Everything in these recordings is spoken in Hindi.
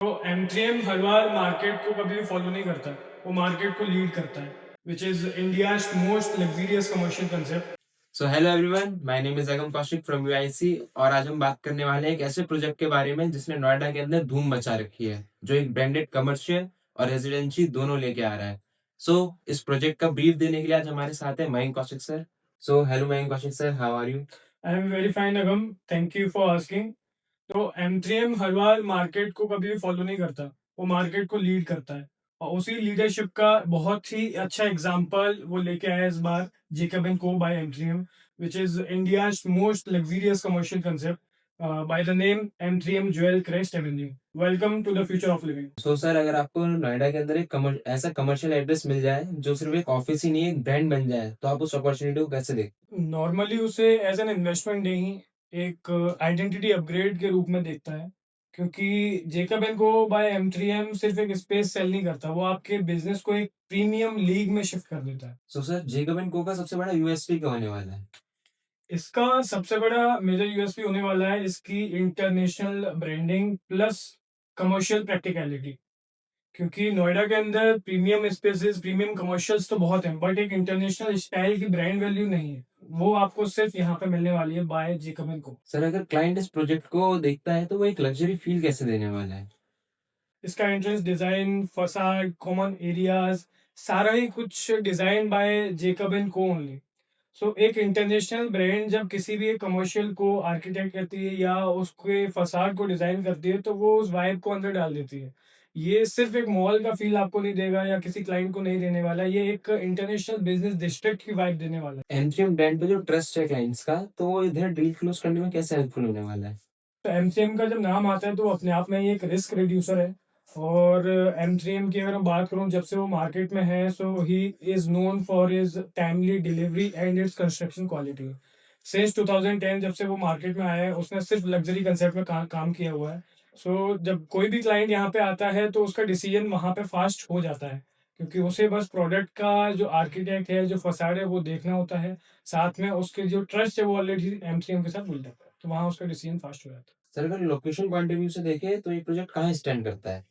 तो एम3एम हर बार मार्केट को कभी भी फॉलो नहीं करता है, वो मार्केट को लीड करता है, विच is India most luxurious commercial concept. So hello everyone, my name is Agam Kaushik from UIC. और आज हम बात करने वाले हैं एक ऐसे प्रोजेक्ट के बारे में जिसने नोएडा के अंदर धूम मचा रखी है, जो एक ब्रांडेड कमर्शियल और रेजिडेंसी दोनों लेके आ रहा है। इस प्रोजेक्ट का ब्रीफ देने के लिए आज हमारे साथ है Mayank Kaushik sir. Hello Mayank Kaushik sir, how are you? I am very fine Agam, thank you for asking. तो एम3एम हर बार मार्केट को कभी भी फॉलो नहीं करता, वो मार्केट को लीड करता है। और उसी लीडरशिप का बहुत ही अच्छा एग्जाम्पल वो लेके आया इस बार, जेकब एंड को बाय एम3एम, which is India most luxurious commercial concept by the name M3M Jewel Crest Avenue. Welcome to the future of living. Sir, अगर आपको नोएडा के अंदर एक ऐसा कमर्शियल एड्रेस मिल जाए जो सिर्फ एक ऑफिस ही नहीं एक ब्रांड बन जाए, तो आप उस अपॉर्चुनिटी को कैसे देखते नॉर्मली उसे एज एन इन्वेस्टमेंट नहीं, एक आइडेंटिटी अपग्रेड के रूप में देखता है। क्योंकि Jacob and Co bye M3M सिर्फ एक स्पेस सेल नहीं करता, वो आपके बिजनेस को एक प्रीमियम लीग में शिफ्ट कर देता है। सर, जेकब एंड को का सबसे बड़ा यूएसपी क्या होने वाला है? इसका सबसे बड़ा मेजर यूएसपी होने वाला है इसकी international branding plus commercial practicality. क्योंकि नोएडा के अंदर प्रीमियम स्पेसेस, प्रीमियम कमर्शियल्स तो बहुत हैं, बट एक इंटरनेशनल स्टाइल की ब्रांड वैल्यू नहीं है। वो आपको सिर्फ यहाँ पे मिलने वाली है by Jacob and co. Sir, अगर क्लाइंट इस प्रोजेक्ट को देखता है तो वो एक लग्जरी फील कैसे देने वाला है? इसका entrance design, facade, common areas, सारा ही कुछ डिजाइन बाय जेकब एंड को ओनली। सो एक इंटरनेशनल ब्रांड जब किसी भी कमर्शियल को आर्किटेक्ट करती है या उसके फसाड को डिजाइन करती है, तो वो उस वाइब को अंदर डाल देती है। ये सिर्फ एक मॉल का फील आपको नहीं देगा या किसी क्लाइंट को नहीं देने वाला, ये एक इंटरनेशनल बिजनेस डिस्ट्रिक्ट की वाइब देने वाला है। एमसीएम ब्रांड पे जो ट्रस्ट है क्लाइंट्स का, तो वो इधर डील क्लोज करने में कैसे हेल्पफुल होने वाला है? तो एमसीएम का जब नाम आता है तो अपने आप में ही एक रिस्क रिड्यूसर है। और एम3एम की अगर हम बात करूं, जब से वो मार्केट में है, so he is known for his timely delivery and its construction quality. Since 2010 जब से वो मार्केट में आया है, उसने सिर्फ लग्जरी कंसेप्ट में काम किया हुआ है। जब कोई भी क्लाइंट यहाँ पे आता है तो उसका डिसीजन वहाँ पे फास्ट हो जाता है, क्योंकि उसे बस प्रोडक्ट का जो आर्किटेक्ट है, जो फसाड है, वो देखना होता है। साथ में उसके जो ट्रस्ट है वो ऑलरेडी एमसीएम के साथ बिल्ड है, तो वहाँ उसका डिसीजन फास्ट हो जाता है। सर, अगर लोकेशन पॉइंट ऑफ व्यू से देखें तो ये प्रोजेक्ट कहाँ स्टैंड करता है?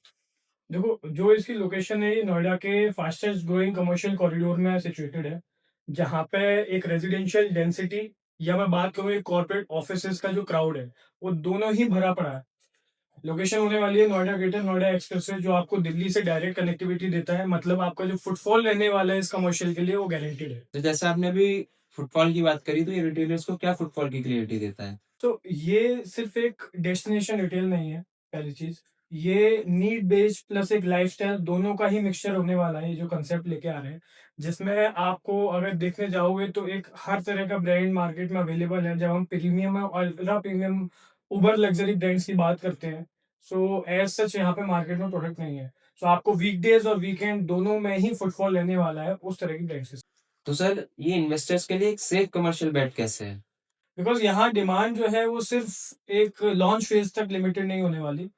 देखो, जो इसकी लोकेशन है, ये नोएडा के फास्टेस्ट ग्रोइंग कमर्शियल कॉरिडोर में सिचुएटेड है, जहाँ पे एक रेजिडेंशियल डेंसिटी या मैं बात करूँ एक कॉर्पोरेट ऑफिसेज का जो क्राउड है, वो दोनों ही भरा पड़ा है। लोकेशन होने वाली है नोएडा ग्रेटर नोएडा एक्सप्रेसवे, जो आपको दिल्ली से डायरेक्ट कनेक्टिविटी देता है। मतलब आपका जो फुटफॉल रहने वाला है इस कमर्शियल के लिए, वो गारंटेड है। तो जैसे आपने अभी फुटफॉल की बात करी, तो ये रिटेलर्स को क्या फुटफॉल की क्लियरिटी देता है? तो ये सिर्फ एक डेस्टिनेशन रिटेल नहीं है, पहली चीज। ये नीड बेस्ड प्लस एक लाइफस्टाइल दोनों का ही मिक्सचर होने वाला है, ये जो कंसेप्ट लेके आ रहे हैं। जिसमें आपको अगर देखने जाओगे तो एक हर तरह का ब्रांड मार्केट में अवेलेबल है। जब हम प्रीमियम और अल्ट्रा प्रीमियम उबर लग्जरी ब्रांड्स की बात करते हैं, सो एज सच यहाँ पे मार्केट में प्रोडक्ट नहीं है। सो आपको वीकडेज और वीकेंड दोनों में ही फुटफॉल रहने वाला है उस तरह की ब्रांड्स। तो सर, ये इन्वेस्टर्स के लिए एक सेफ कमर्शियल बेट कैसे है? बिकॉज यहाँ डिमांड जो है वो सिर्फ एक लॉन्च फेज तक लिमिटेड नहीं होने वाली।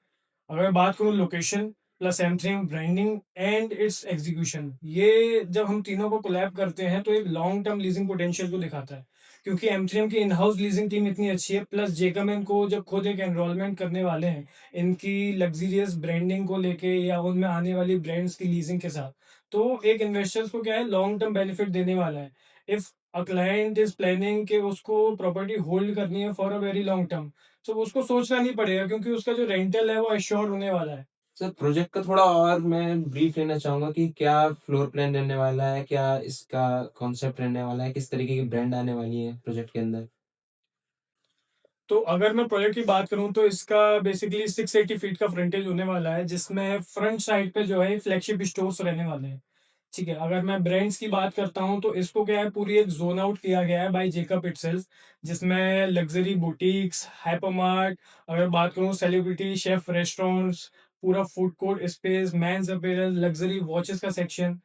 अगर मैं बात करूँ location plus M3 branding and it's execution, ये जब हम तीनों को कोलैब करते हैं तो एक लॉन्ग टर्म लीजिंग पोटेंशियल को दिखाता है। क्योंकि एम3 की इन हाउस लीजिंग टीम इतनी अच्छी है, प्लस जेकम को जब खुद एक एनरोलमेंट करने वाले हैं इनकी लग्जरियस ब्रांडिंग को लेके या उनमें आने वाली ब्रांड्स की लीजिंग के साथ, तो एक इन्वेस्टर्स को क्या है, लॉन्ग टर्म बेनिफिट देने वाला है। If a client is planning कि उसको प्रॉपर्टी होल्ड करनी है for a very long term, तो उसको सोचना नहीं पड़ेगा, क्योंकि उसका जो रेंटल है वो एश्योर्ड होने वाला है। सर, प्रोजेक्ट का थोड़ा और मैं ब्रीफ लेना चाहूंगा कि क्या फ्लोर प्लान रहने वाला है, क्या इसका कॉन्सेप्ट रहने वाला है, किस तरीके की ब्रांड आने वाली है प्रोजेक्ट के अंदर? तो अगर मैं प्रोजेक्ट की बात करूं तो इसका बेसिकली 680 फीट का फ्रंटेज होने वाला है, जिसमें फ्रंट साइड पे जो है फ्लैगशिप स्टोर्स रहने वाले हैं। ठीक है, अगर मैं ब्रांड्स की बात करता हूं तो इसको क्या है, पूरी एक जोन आउट किया गया है बाय जेकब इटसेल्फ, जिसमें लग्जरी बुटीक्स, हाइपरमार्ट, अगर बात करूं सेलिब्रिटी शेफ रेस्टोरेंट्स, पूरा food court space, men's appearance, luxury watches का सेक्शन।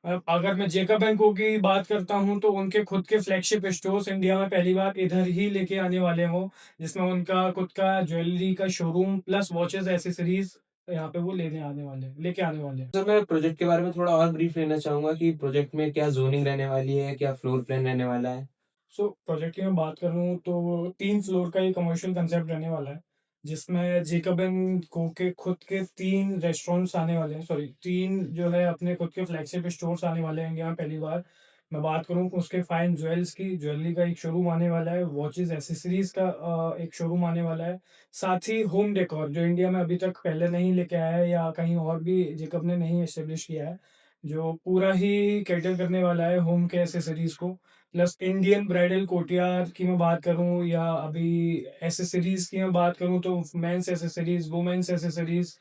अगर मैं जेकब एंड को की बात करता हूं तो उनके खुद के फ्लैगशिप स्टोर्स इंडिया में पहली बार इधर ही लेके आने वाले हैं वो, जिसमें उनका खुद का ज्वेलरी का शोरूम प्लस वॉचेस एसेसरीज यहाँ पे वो लेके आने वाले हैं। सर, मैं प्रोजेक्ट के बारे में थोड़ा और ब्रीफ लेना चाहूंगा कि प्रोजेक्ट में क्या जोनिंग रहने वाली है, क्या फ्लोर प्लान रहने वाला है? प्रोजेक्ट की मैं बात करूँ तो 3 फ्लोर का ये कमर्शियल कंसेप्ट रहने वाला है, जिसमें जेकब एंड को के खुद के 3 रेस्टोरेंट्स आने वाले हैं, सॉरी 3 जो है अपने खुद के फ्लैगशिप स्टोर्स आने वाले हैं यहाँ पहली बार। मैं बात करूँ उसके फाइन ज्वेल्स की, ज्वेलरी का एक शोरूम आने वाला है, वॉचेस एक्सेसरीज का एक शोरूम आने वाला है। साथ ही होम डेकोर जो इंडिया में अभी तक पहले नहीं लेके आया है या कहीं और भी जेकब ने नहीं एस्टेब्लिश किया है, जो पूरा ही कैटर करने वाला है होम के एक्सेसरीज को। प्लस इंडियन ब्राइडल कोटियार की मैं बात करूँ या अभी एसेसरीज की मैं बात करूँ तो मेंस एसेसरीज, वुमेन्स एसेसरीज।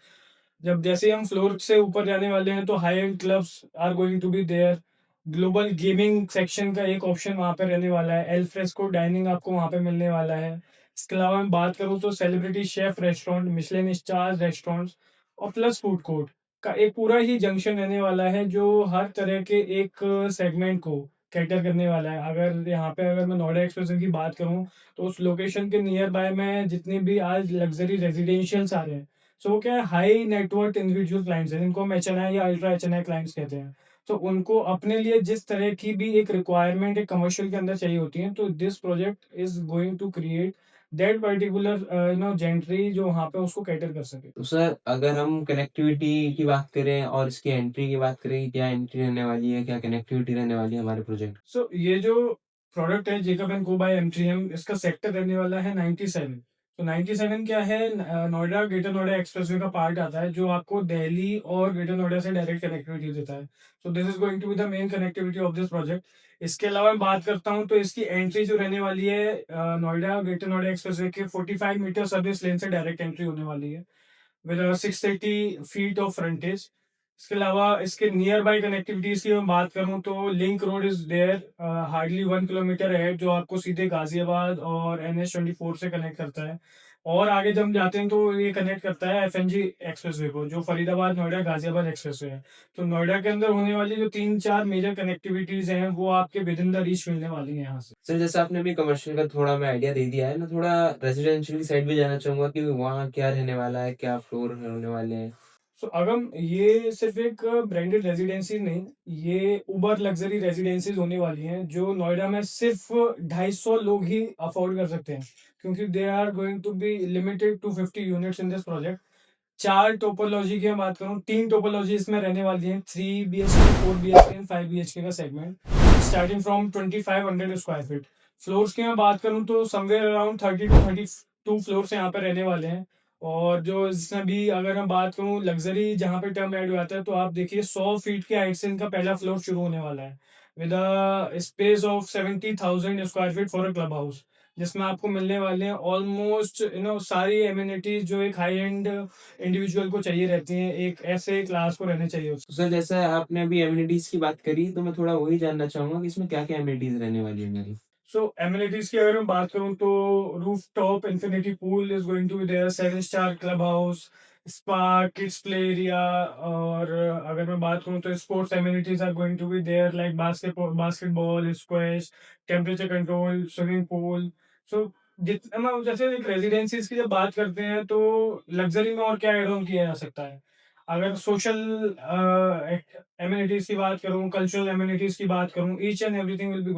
जब जैसे ही हम फ्लोर से ऊपर जाने वाले हैं तो high end clubs are going to be there. Global gaming section का एक ऑप्शन वहाँ पे रहने वाला है। एल फ्रेस्को डाइनिंग आपको वहाँ पे मिलने वाला है। इसके अलावा मैं बात करूँ तो celebrity chef restaurant, Michelin star restaurants और प्लस फूड कोर्ट का एक पूरा ही जंक्शन रहने वाला है जो हर तरह के एक सेगमेंट को कैटर करने वाला है। अगर यहाँ पे अगर मैं नोएडा एक्सप्रेस की बात करूँ तो उस लोकेशन के नियर बाय में जितने भी आज लग्जरी रेजिडेंशियल्स आ रहे हैं, सो वो क्या है हाई नेटवर्थ इंडिविजुअल क्लाइंट्स हैं जिनको हम एचएनआई या अल्ट्रा एचएनआई क्लाइंट्स कहते हैं। तो उनको अपने लिए जिस तरह की भी एक रिक्वायरमेंट एक कमर्शियल के अंदर चाहिए होती है, तो this project is going to create that particular gentry जो वहाँ पे उसको कैटर कर सके। तो सर अगर हम कनेक्टिविटी की बात करें और इसकी एंट्री की बात करें कि क्या एंट्री रहने वाली है, क्या कनेक्टिविटी रहने वाली है हमारे प्रोजेक्ट? सो ये जो प्रोडक्ट है जेकब एंड को बाय एमट्रीएम, इसका सेक्टर रहने वाला है 97। तो 97 क्या है, नोएडा ग्रेटर नोएडा एक्सप्रेसवे का पार्ट आता है जो आपको दिल्ली और ग्रेटर नोएडा से डायरेक्ट कनेक्टिविटी देता है। So this is going to be the main connectivity of this project. इसके अलावा मैं बात करता हूँ तो इसकी एंट्री जो रहने वाली है नोएडा ग्रेटर नोएडा एक्सप्रेसवे के 45 मीटर सर्विस लेन से डायरेक्ट एंट्री होने वाली है विद 680 फीट ऑफ फ्रंटेज। इसके अलावा इसके नियर बाय कनेक्टिविटीज की मैं बात करूं तो link road is there hardly 1 kilometre है जो आपको सीधे गाजियाबाद और NH24 से कनेक्ट करता है। और आगे जब हम जाते हैं तो ये कनेक्ट करता है FNG एक्सप्रेसवे को जो फरीदाबाद नोएडा गाजियाबाद एक्सप्रेसवे है। तो नोएडा के अंदर होने वाली जो 3-4 मेजर कनेक्टिविटीज हैं वो आपके विद इन द रीच मिलने वाली है यहाँ से। सर जैसे आपने अभी कमर्शियल का थोड़ा मैं आइडिया दे दिया है, मैं थोड़ा रेजिडेंशियल की साइड भी जाना चाहूंगा कि वहाँ क्या रहने वाला है, क्या फ्लोर होने वाले हैं? सो अगम ये सिर्फ एक ब्रांडेड रेजिडेंसी नहीं, ये उबर लग्जरी रेजिडेंसीज होने वाली हैं जो नोएडा में सिर्फ 250 लोग ही अफोर्ड कर सकते हैं, क्योंकि they are going to be limited to 50 units in this project. 4 topology की मैं बात करूँ, 3 टोपोलॉजी इसमें रहने वाली हैं, 3 BHK, 4 BHK एंड 5 BHK का segment, starting from 2500 square feet. Floors की मैं बात करूँ तो समवेयर अराउंड 30 to 32 फ्लोर्स यहाँ पे रहने वाले हैं। और जो इसमें भी अगर मैं बात करूँ लग्जरी जहाँ पे टर्म ऐड हो जाता है तो आप देखिए 100 फीट के हाइट से इनका पहला फ्लोर शुरू होने वाला है with a space of 70,000 square feet for a club house, जिसमें आपको मिलने वाले हैं ऑलमोस्ट सारी एमिनिटीज जो एक हाई एंड इंडिविजुअल को चाहिए रहती हैं, एक ऐसे क्लास को रहने चाहिए तो सर जैसे आपने अभी एमिनिटीज की बात करी तो मैं थोड़ा वही जानना चाहूंगा कि इसमें क्या क्या एमिनिटीज रहने वाली है मेरी? सो एमिनिटीज की अगर मैं बात करूं तो roof top infinity pool is going to be there, 7 star club house, spa, kids play area. और अगर मैं बात करूं तो sports amenities are going to be there like basketball, squash, temperature control, swimming pool. So जितना हम जैसे एक रेजिडेंसीज की जब बात करते हैं तो लग्जरी में और क्या एड ऑन किया जा सकता है। अगर सोशल एमिनिटीज की बात करूं, कल्चरल एमिनिटीज की बात करूं, each and everything will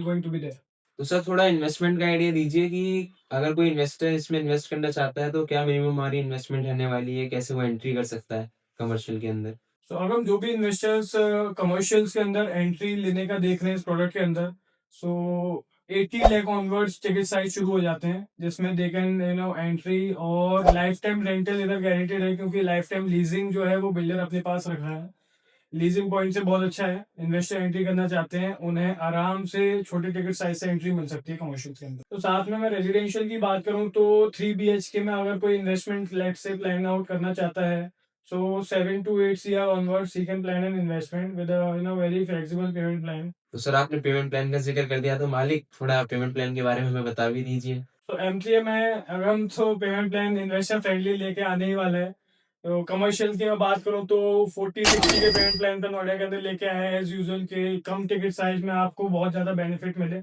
going to be there. तो सर थोड़ा इन्वेस्टमेंट का आइडिया दीजिए कि अगर कोई इन्वेस्टर इसमें इन्वेस्ट करना चाहता है तो क्या मिनिमम हमारी इन्वेस्टमेंट रहने वाली है, कैसे वो एंट्री कर सकता है कमर्शियल के अंदर? सो अगर हम जो भी इन्वेस्टर्स कमर्शियल्स के अंदर एंट्री लेने का देख रहे हैं इस प्रोडक्ट के अंदर, सो 80 लाख ऑनवर्ड्स टिकट साइज शुरू हो जाते हैं जिसमें दे कैन एंट्री। और लाइफ टाइम रेंटल इधर गारंटेड है क्योंकि लाइफ टाइम लीजिंग जो है वो बिल्डर अपने पास रखा है। लीजिंग पॉइंट से बहुत अच्छा है, इन्वेस्टर एंट्री करना चाहते हैं उन्हें आराम से छोटे टिकट साइज से एंट्री मिल सकती है कमर्शियल के अंदर। तो साथ में मैं रेजिडेंशियल की बात करूं तो 3 BHK में अगर कोई इन्वेस्टमेंट लेट से प्लान आउट करना चाहता है, so 7 to 8 CR onwards he can plan an investment with a very flexible payment plan. तो सर आपने पेमेंट प्लान का जिक्र कर दिया तो मालिक थोड़ा पेमेंट प्लान के बारे में हमें बता भी दीजिए। तो M3 में अगर हम तो पेमेंट प्लान इन्वेस्टर फ्रेंडली लेके आने ही वाला है। तो कमर्शियल की मैं बात करूं तो 40-60 के पेमेंट प्लान पर नोएडा के अंदर लेके आए हैं एज यूजुअल के कम टिकट साइज में आपको बहुत ज़्यादा बेनिफिट मिले।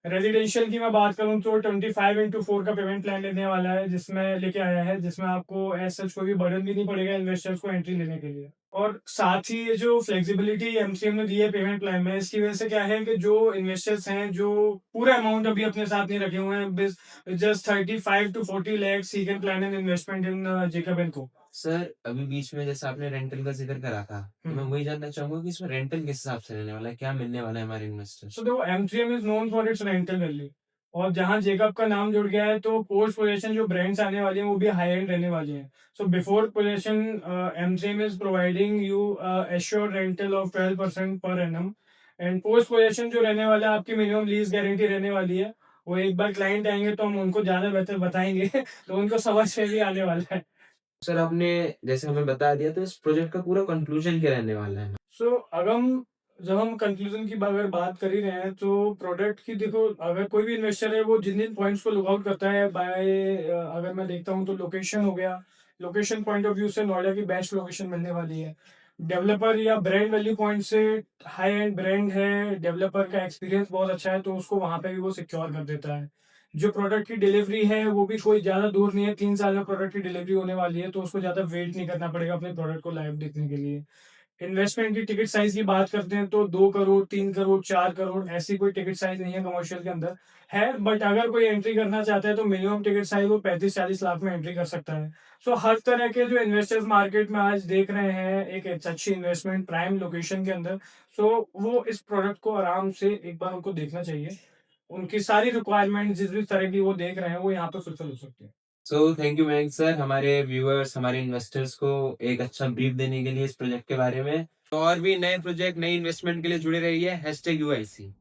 रेजिडेंशियल की मैं बात करूँ तो 25/4 का पेमेंट प्लान लेने वाला है, जिसमें लेके आया है, जिसमें आपको एज़ सच कोई भी बर्डन भी नहीं पड़ेगा इन्वेस्टर्स को एंट्री लेने के लिए। और साथ ही ये जो फ्लेक्सिबिलिटी एमसीएम ने दी है पेमेंट प्लान में, इसकी वजह से क्या है कि जो इन्वेस्टर्स हैं, जो पूरा अमाउंट अभी अपने साथ नहीं रखे हुए हैं, बिस just 35 to 40 lakhs he can plan an investment in Jacob and co. Sir, अभी बीच में जैसे आपने रेंटल का ज़िक्र करा था, तो मैं वही जानना चाहूँगा कि इसमें रेंटल किस हिसाब से रहने वाला है? क्या मिलने वाला है हमारे इन्वेस्टर्स सो को? देखो MCM is known for its rental value, और जहाँ जेकब का नाम जुड़ गया है तो पोस्ट पोजेशन जो ब्रांड्स आने वाली हैं वो भी हाई एंड रहने वाली हैं। So before possession MCM is providing you assured rental of 12% per annum, and post possession जो रहने वाला है आपकी मिनिमम लीज गारंटी रहने वाली है। वो एक बार क्लाइंट आएंगे तो हम उनको ज्यादा बेहतर बताएंगे तो उनको समझ में भी आने वाला है। सर, आपने जैसे हमें बता दिया, तो इस प्रोजेक्ट का पूरा कंक्लूजन क्या रहने वाला है? सो अगम जब हम कंक्लूजन की अगर बात कर ही रहे हैं तो प्रोडक्ट की देखो, अगर कोई भी इन्वेस्टर है वो जिन जिन पॉइंट्स को लुक आउट करता है बाय, अगर मैं देखता हूँ तो लोकेशन हो गया। लोकेशन पॉइंट ऑफ व्यू से नोएडा की बेस्ट लोकेशन मिलने वाली है। डेवलपर या ब्रांड वैल्यू पॉइंट से हाई एंड ब्रांड है, डेवलपर का एक्सपीरियंस बहुत अच्छा है तो उसको वहां पे भी वो सिक्योर कर देता है। जो प्रोडक्ट की डिलीवरी है वो भी कोई ज्यादा दूर नहीं है, 3 साल में प्रोडक्ट की डिलीवरी होने वाली है तो उसको ज्यादा वेट नहीं करना पड़ेगा अपने प्रोडक्ट को लाइव देखने के लिए। इन्वेस्टमेंट की टिकट साइज की बात करते हैं तो 2 करोड़, 3 करोड़, 4 करोड़ ऐसी कोई टिकट साइज नहीं है कमर्शियल के अंदर। है, बट अगर कोई एंट्री करना चाहता है तो मिनिमम टिकट साइज वो 35-40 लाख में एंट्री कर सकता है। सो हर तरह के जो इन्वेस्टर्स मार्केट में आज देख रहे हैं एक अच्छी इन्वेस्टमेंट प्राइम लोकेशन के अंदर, सो वो इस प्रोडक्ट को आराम से एक बार उनको देखना चाहिए। उनकी सारी रिक्वायरमेंट जिस भी तरह की वो देख रहे हैं वो यहाँ पे फुलफिल हो सकती है। So thank you Mayank sir, हमारे व्यूअर्स, हमारे इन्वेस्टर्स को एक अच्छा ब्रीफ देने के लिए इस प्रोजेक्ट के बारे में। तो और भी नए प्रोजेक्ट, नई इन्वेस्टमेंट के लिए जुड़े रहिए। #UIC